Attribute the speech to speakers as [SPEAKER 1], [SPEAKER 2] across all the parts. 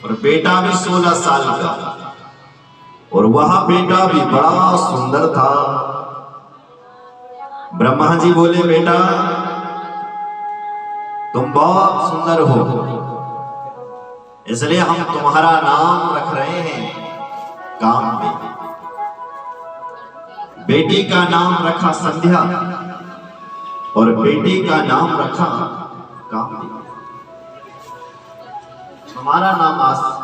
[SPEAKER 1] और बेटा भी 16 साल का, और वह बेटा भी बड़ा सुंदर था। ब्रह्मा जी बोले, बेटा तुम बहुत सुंदर हो, इसलिए हम तुम्हारा नाम रख रहे हैं कामदेव। बेटी का नाम रखा संध्या और बेटे का नाम रखा कामदेव। तुम्हारा नाम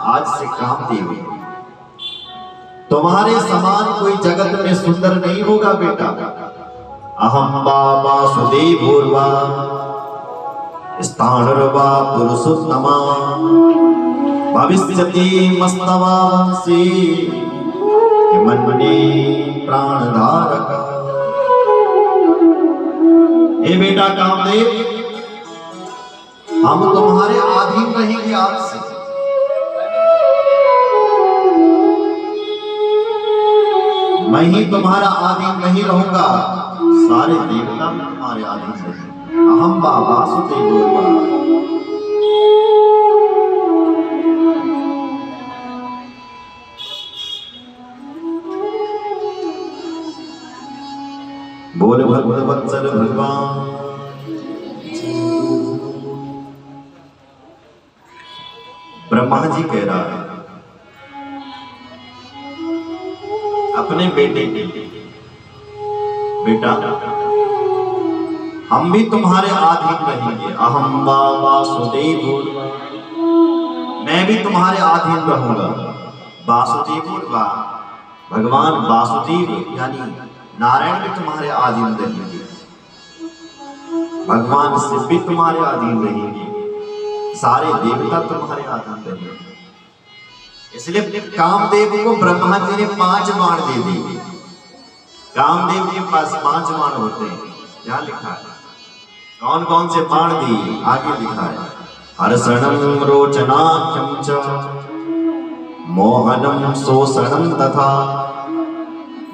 [SPEAKER 1] आज से कामदेव है। तुम्हारे समान कोई जगत में सुंदर नहीं होगा बेटा। अहम बाबा सुदेवोर्वा स्थाणुर्वा पुरुषोत्तमा भविष्यति मस्तवांसी मन्मने प्राणधारक। हे बेटा कामदेव, हम तुम्हारे अधीन रहेंगे आज से। मैं ही तुम्हारा अधीन नहीं रहूंगा, सारे देवता भी तुम्हारे अधीन रहेंगे। अहम बाबा सुदेवोर्वा। बोल भगवत्सल भगवान। ब्रह्मा जी कह रहा है अपने बेटे के, बेटा हम भी तुम्हारे अधीन रहेंगे। अहम वासुदेवोर्वा, मैं भी तुम्हारे अधीन रहूंगा। वासुदेवोर्वा, भगवान वासुदेव यानी नारायण भी तुम्हारे अधीन रहेंगे। भगवान शिव भी तुम्हारे अधीन रहेंगे। सारे देवता तुम्हारे अधीन रहेंगे। इसलिए कामदेव को ब्रह्मा जी ने 5 बाण दे दिए। कामदेव के पास 5 बाण होते हैं। क्या लिखा है? कौन कौन से बाण दिए? आगे लिखा है, हर्षणम रोचनाख्यम च मोहनम शोषणम तथा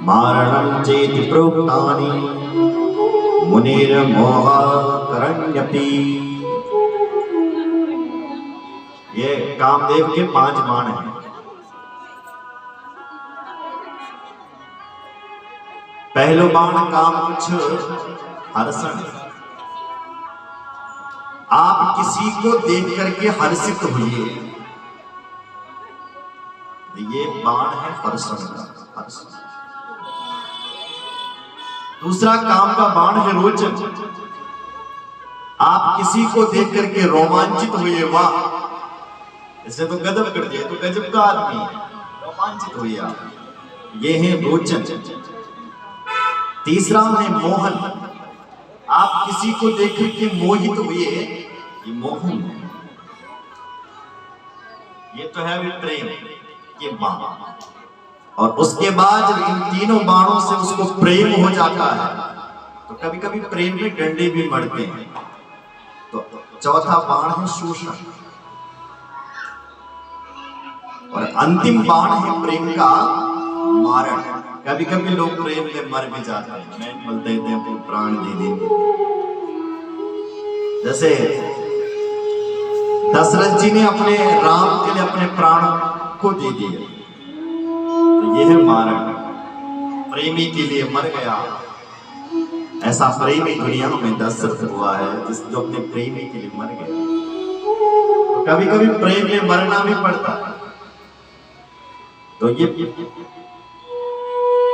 [SPEAKER 1] मारणम चेति प्रोक्तानि मुनिर्मोहा करण्यपि। ये कामदेव के 5 बाण हैं। पहलो बाण काम कुछ हर्षण। आप किसी को देख करके हर्षित हुए, ये बाण है हर्षण का, हर्षण। दूसरा काम का बाण है रोचन। आप किसी को देख करके रोमांचित हुए, वाह इसे तो गजब कर दिया, तो गजब का आदमी है, रोमांचित हुए आप, ये है रोचन। तीसरा है मोहन। आप किसी को देख करके मोहित हुए, ये मोहन है। ये तो है प्रेम के बाण। और उसके बाद जब इन तीनों बाणों से उसको प्रेम हो जाता है, तो कभी कभी प्रेम में डंडे भी मरते हैं। तो चौथा बाण है शोषण। और अंतिम बाण है प्रेम का मारण। कभी कभी लोग प्रेम में मर भी जाते हैं, मैं बोलते हैं अपने प्राण दे देंगे। जैसे दशरथ जी ने अपने राम के लिए अपने प्राणों को दे दिए, तो यह है मारण। प्रेमी के लिए मर गया। ऐसा प्रेमी दुनिया में दशरथ हुआ है जो अपने प्रेमी के लिए मर गया। तो कभी कभी प्रेम में मरना भी पड़ता है। तो ये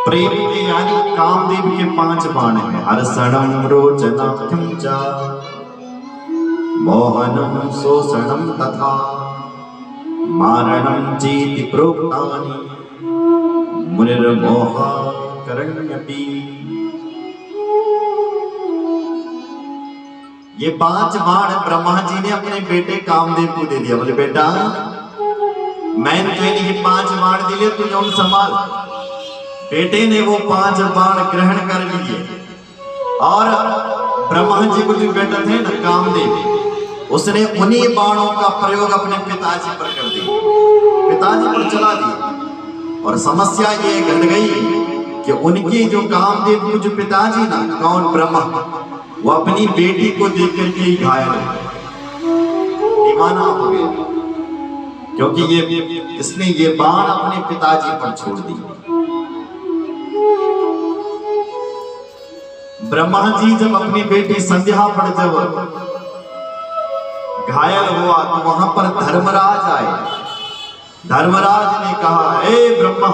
[SPEAKER 1] प्रेम के यानी कामदेव के 5 बाण हैं। हर्षणम रोचनाख्यम च मोहनम शोषणम तथा मारणम चेति प्रोक्तानि मुनिर्मोहा करण्यपि। ये 5 बाण ब्रह्मा जी ने अपने बेटे कामदेव को दे दिया। बोले बेटा मैंने तुझे 5 बाण दिए, तू उन संभाल। बेटे ने वो 5 बाण ग्रहण कर लिए। और ब्रह्मा जी को जो बेटा थे ना कामदेव, उसने उन्हीं बाणों का प्रयोग अपने पिताजी पर कर दिया, पिताजी पर चला दिया। और समस्या ये घट गई कि उनके जो कामदेव को जो पिताजी ना, कौन ब्रह्मा, वो अपनी बेटी को देख करके ही घायल हो गए, दीवाना हो गए। क्योंकि इसने ये बाण अपने पिताजी पर छोड़ दी। ब्रह्मा जी जब अपनी बेटी संध्या पर जब घायल हुआ तो वहां पर धर्मराज आए। धर्मराज ने कहा, हे ब्रह्मा,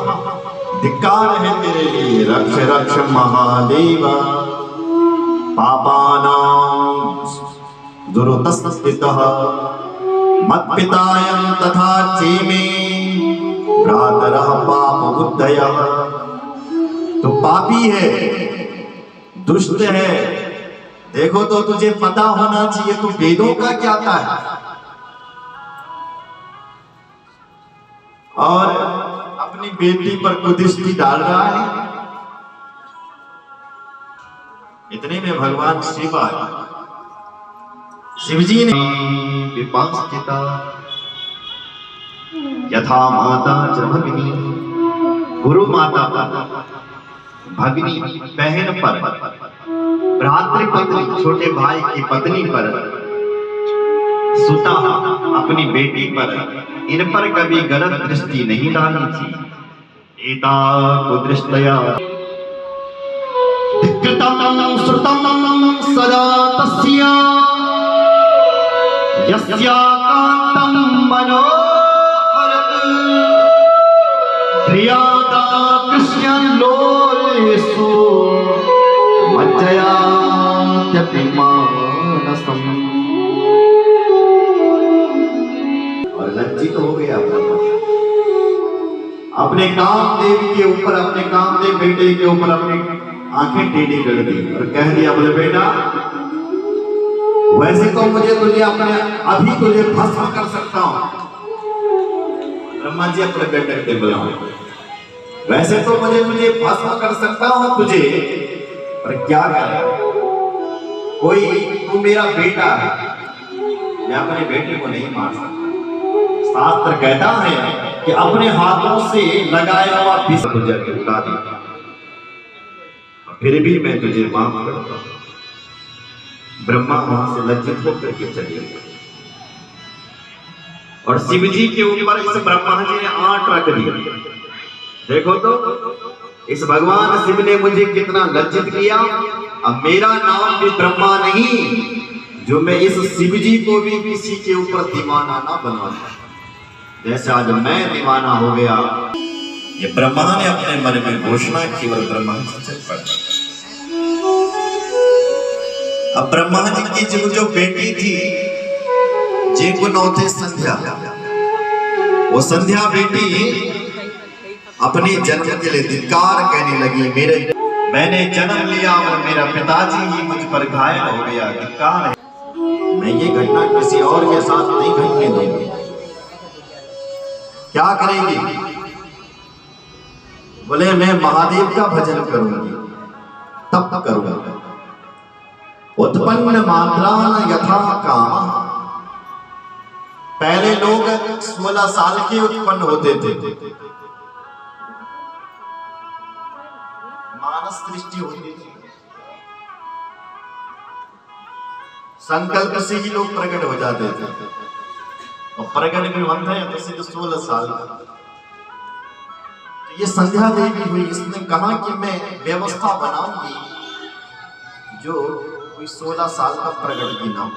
[SPEAKER 1] धिक्कार है तेरे लिए, रक्ष रक्ष महादेव, पापानां दुरुतस्थितः मत्पितायं तथा चेमे भ्रातरः पापबुद्धयः। तो पापी है, दुष्ट है, देखो तो तुझे पता होना चाहिए तू वेदों का क्या था है। और अपनी बेटी पर कुदृष्टि डाल रहा है। इतने में भगवान शिव आए। शिवजी ने विपासिता यथा माता च भगिनी, गुरु माता पर, भगिनी बहन पर, भ्रातृपत्नी छोटे भाई की पत्नी पर, सुता अपनी बेटी पर, इन पर कभी गलत दृष्टि नहीं डालनी थी। एता कुदृष्टया धिक्कृतं श्रुतं सदा तस्या यस्याकान्तं मनोहरत् ध्रियादा कृष्णलोलेषु मज्जया त्यतिमानसम्। और लज्जित हो गया अपने कामदेव के ऊपर, अपने कामदेव बेटे के ऊपर अपनी आंखें टेढ़ी कर दी और कह दिया, बोले बेटा, वैसे तो मुझे तुझे अपने अभी तुझे भस्म कर सकता हूं। ब्रह्मा जी अपने बेटे को बुलाओ, वैसे तो मुझे तुझे भस्म कर सकता हूं तुझे, पर क्या करें, कोई तू मेरा बेटा है, मैं अपने बेटे को नहीं मार सकता। शास्त्र कहता है कि अपने हाथों से लगाया हुआ विष तुझे उड़ा देगा, फिर भी मैं तुझे माफ करता हूं। ब्रह्मा वहां से लज्जित होकर के चले गए और शिव जी के ऊपर इस ब्रह्मा जी ने आंट रख दी। देखो तो इस भगवान शिव ने मुझे कितना लज्जित किया। अब मेरा नाम भी ब्रह्मा नहीं, जो मैं इस शिव जी को भी किसी के ऊपर दीवाना ना बनवा, जैसे आज मैं दीवाना हो गया। ये ब्रह्मा ने अपने मन में घोषणा की और ब्रह्मा जी चल पड़े। अब ब्रह्मा जी की जो बेटी थी, जे गुनौते संध्या, वो संध्या बेटी अपने जन्म के लिए धिक्कार कहने लगी, मैंने जन्म लिया और मेरा पिताजी ही मुझ पर घायल हो गया, धिक्कार है, मैं ये घटना किसी और के साथ नहीं घटने दूंगी। क्या करेंगी? बोले मैं महादेव का भजन करूंगी, तप करूंगा। उत्पन्न मात्रान यथा काम, पहले लोग 16 साल के उत्पन्न होते थे, मानस सृष्टि होती थी, संकल्प से ही लोग प्रकट हो जाते थे, और प्रकट भी बनता है तो 16 साल का। तो ये संध्या देवी हुई, इसने कहा कि मैं व्यवस्था बनाऊंगी जो कोई 16 साल का प्रकट भी ना हो।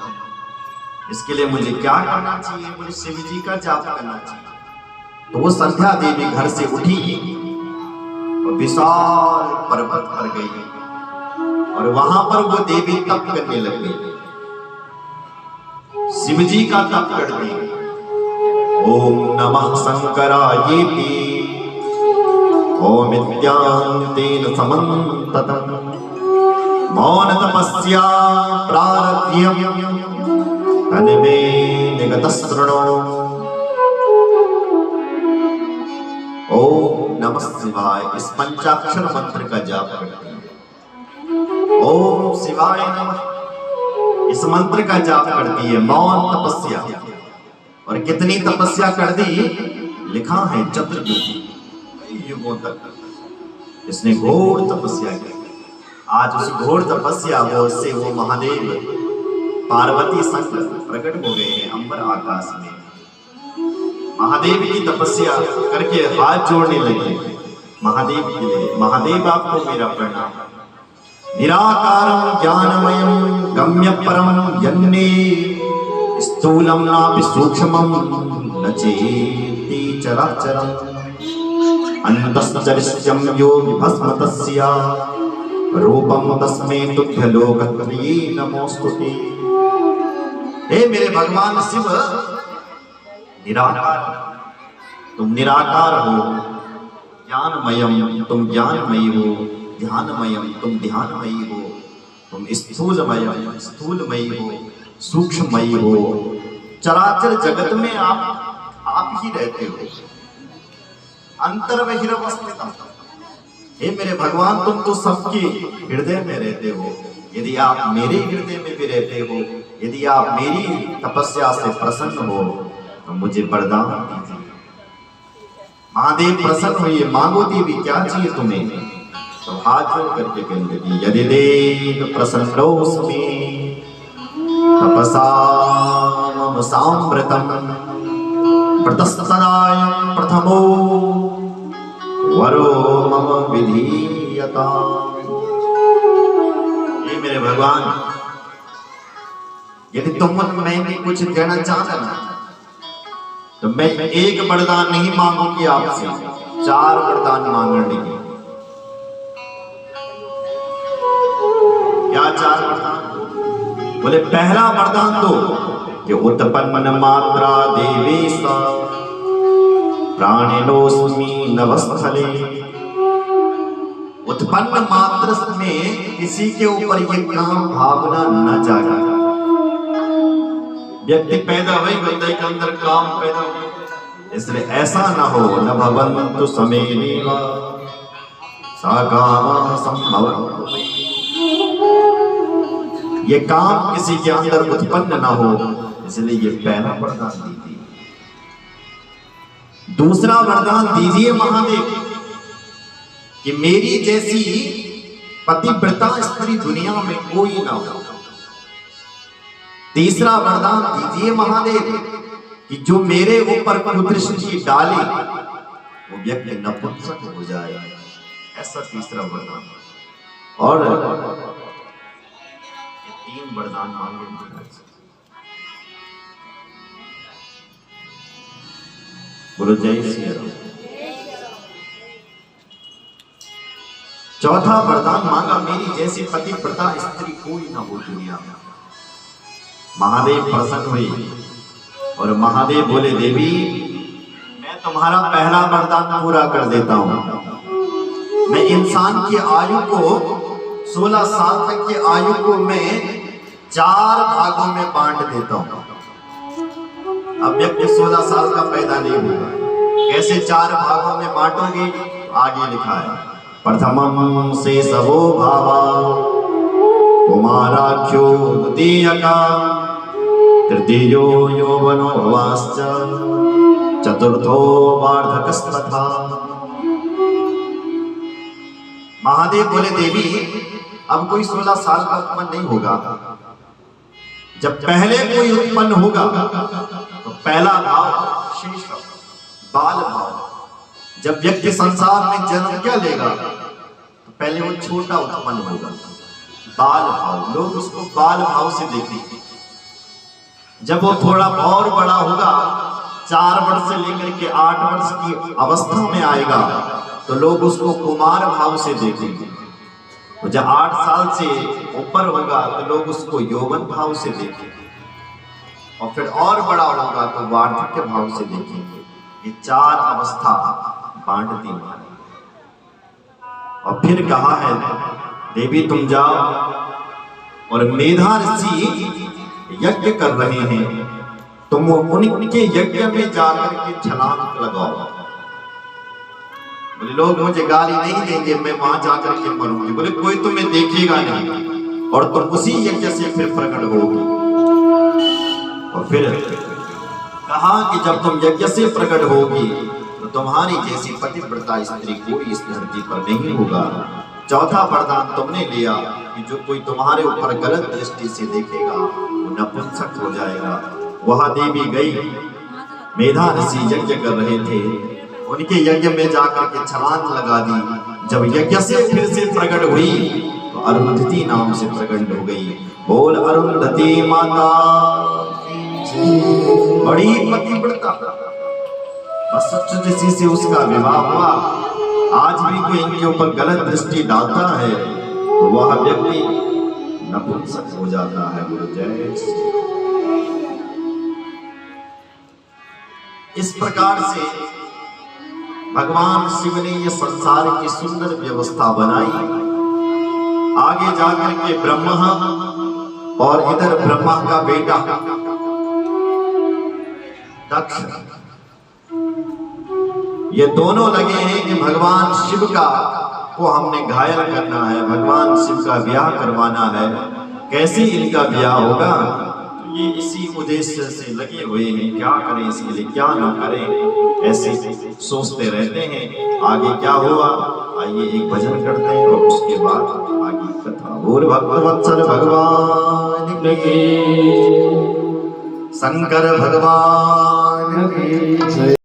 [SPEAKER 1] इसके लिए मुझे क्या करना चाहिए? मुझे शिव जी का जाप करना चाहिए। तो वो संध्या देवी घर से उठी और विशाल पर्वत पर गई और वहां पर वो देवी तप करने लगी, शिव जी का तप करती। ओम नमः शंकरायेति ओम इत्यांतेन समन्ततम् मौन तपस्या प्रारभ्यम् तन्मे निगतशृणु। ओम नमः शिवाय, इस पंचाक्षर मंत्र का जाप करते हैं। ओम शिवाय नमः, इस मंत्र का जाप करती है। मौन तपस्या, और कितनी तपस्या कर दी? लिखा है चतुर्युगों तक इसने घोर तपस्या की। आज उस घोर तपस्या से वो महादेव पार्वती संग प्रकट हो गए हैं अंबर आकाश में। महादेव की तपस्या करके हाथ जोड़ने लगे महादेव के लिए। महादेव आपको मेरा प्रणाम। निराकारं ज्ञानमयं गम्य परम यन्ने स्थूलं नापि सूक्ष्मं न चेति चराचरम् अन्तश्चरिष्यं यो विभस्म तस्य रूपं तस्मै तुभ्य लोकत्रये नमोस्तुते। हे मेरे भगवान शिव, निराकार तुम निराकार हो, ज्ञानमयम तुम ज्ञानमयी हो, ध्यानमयम तुम ध्यानमयी हो, तुम स्थूलमयी हो, सूक्ष्ममयी हो, चराचर जगत में आप ही रहते हो। अंतर्बहिर्वस्थितम्, हे मेरे भगवान तुम तो सबके हृदय में रहते हो। यदि आप मेरे हृदय में भी रहते हो, यदि आप मेरी तपस्या से प्रसन्न हो तो मुझे वरदान दीजिए। महादेव प्रसन्न हुए, मांगो देवी क्या चाहिए तुम्हें? तो हाथ जोड़ करके कहने लगी, यदि देव प्रसन्नोऽस्मि तपसा मम साम्प्रतं व्रतस्तदायं प्रथमो वरो मम विधीयताम्। ये मेरे भगवान, यदि तुम मैं कुछ देना चाहता ना तो मैं एक वरदान नहीं मांगूंगी आपसे, 4 वरदान मांगने की। क्या 4 वरदान? बोले पहला वरदान तो कि उत्पन्न मात्रा देवेश प्राणिनोस्मि नवस्थले। उत्पन्न मात्र में किसी के ऊपर ये काम भावना न जागा। व्यक्ति पैदा हुई, हृदय के अंदर काम पैदा हो, इसलिए ऐसा न हो न भवन्तु समेनेव सा कामः संभवः। ये काम किसी के अंदर उत्पन्न न हो, इसलिए ये पहला वरदान दीजिए। दूसरा वरदान दीजिए महादेव कि मेरी जैसी पतिव्रता स्त्री दुनिया में कोई ना हो। तीसरा वरदान दीजिए महादेव कि जो मेरे ऊपर कुदृष्टि डाले वो व्यक्ति नपुंसक हो जाए, ऐसा तीसरा वरदान। और ये 3 वरदान मांगे। बोलो जय श्री राम। चौथा वरदान मांगा, मेरी जैसी पतिव्रता स्त्री कोई ना हो दुनिया में। महादेव प्रसन्न हुए और महादेव बोले, देवी मैं तुम्हारा पहला वरदान पूरा कर देता हूं। मैं इंसान की आयु को 16 साल तक की आयु को मैं 4 भागों में बांट देता हूं। अब व्यक्ति 16 साल का पैदा नहीं होगा, कैसे 4 भागों में बांटोगे? आगे लिखा है, प्रथमम से सबो भावा कुमाराख्यो द्वितीयका तृतीयो यौवनो भवाश्च चतुर्थो वार्धकस्तथा। महादेव बोले, देवी अब कोई 16 साल का उत्पन्न नहीं होगा। जब पहले कोई उत्पन्न होगा तो पहला भाव शेष बाल भाव। जब व्यक्ति संसार में जन्म क्या लेगा तो पहले वो छोटा उत्पन्न होगा, बाल भाव। लोग उसको बाल भाव से देखेंगे। जब वो थोड़ा और बड़ा होगा, 4 वर्ष से लेकर के 8 वर्ष की अवस्था में आएगा तो लोग उसको कुमार भाव से देखेंगे। तो जब 8 साल से ऊपर होगा तो लोग उसको यौवन भाव से देखेंगे, और फिर और बड़ा होगा तो वार्धक्य भाव से देखेंगे। ये 4 अवस्था बांट दी मानी। और फिर कहा है, देवी तुम जाओ और मेधा ऋषि यज्ञ कर रहे हैं, तुम उनके यज्ञ में जाकर के छलांग लगाओ। बोले, लोग मुझे गाली नहीं देंगे, मैं वहां जाकर के मरूंगी। बोले, कोई तुम्हें देखेगा नहीं और तुम उसी यज्ञ से फिर प्रकट होगी। और फिर कहा कि जब तुम यज्ञ से प्रकट होगी तो तुम्हारी जैसी पतिव्रता स्त्री कोई इस धरती पर नहीं होगा। चौथा वरदान तुमने लिया कि जो कोई तुम्हारे ऊपर गलत दृष्टि से देखेगा वो नपुंसक हो जाएगा। वह देवी गई, मेधा ऋषि यज्ञ कर रहे थे, उनके यज्ञ में जाकर के छलांग लगा दी। जब यज्ञ से फिर से प्रकट हुई तो अरुंधति नाम से प्रकट हो गई। बोल अरुंधति माता बड़ी पतिव्रता। वशिष्ठ ऋषि से उसका विवाह हुआ। आज भी कोई इनके ऊपर गलत दृष्टि डालता है तो वह व्यक्ति नपुंसक हो जाता है। गुरुजय इस प्रकार से भगवान शिव ने ये संसार की सुंदर व्यवस्था बनाई। आगे जाकर के ब्रह्मा और इधर ब्रह्मा का बेटा दक्ष, ये दोनों लगे हैं कि भगवान शिव का को हमने घायल करना है, भगवान शिव का ब्याह करवाना है। कैसे इनका ब्याह होगा? ये इसी उद्देश्य से लगे हुए हैं, क्या करें इसके लिए, क्या ना करें, ऐसे सोचते रहते हैं। आगे क्या हुआ, आइए एक भजन करते हैं और उसके बाद आगे कथा। बोल भक्तवत्सल भगवान की, शंकर भगवान की।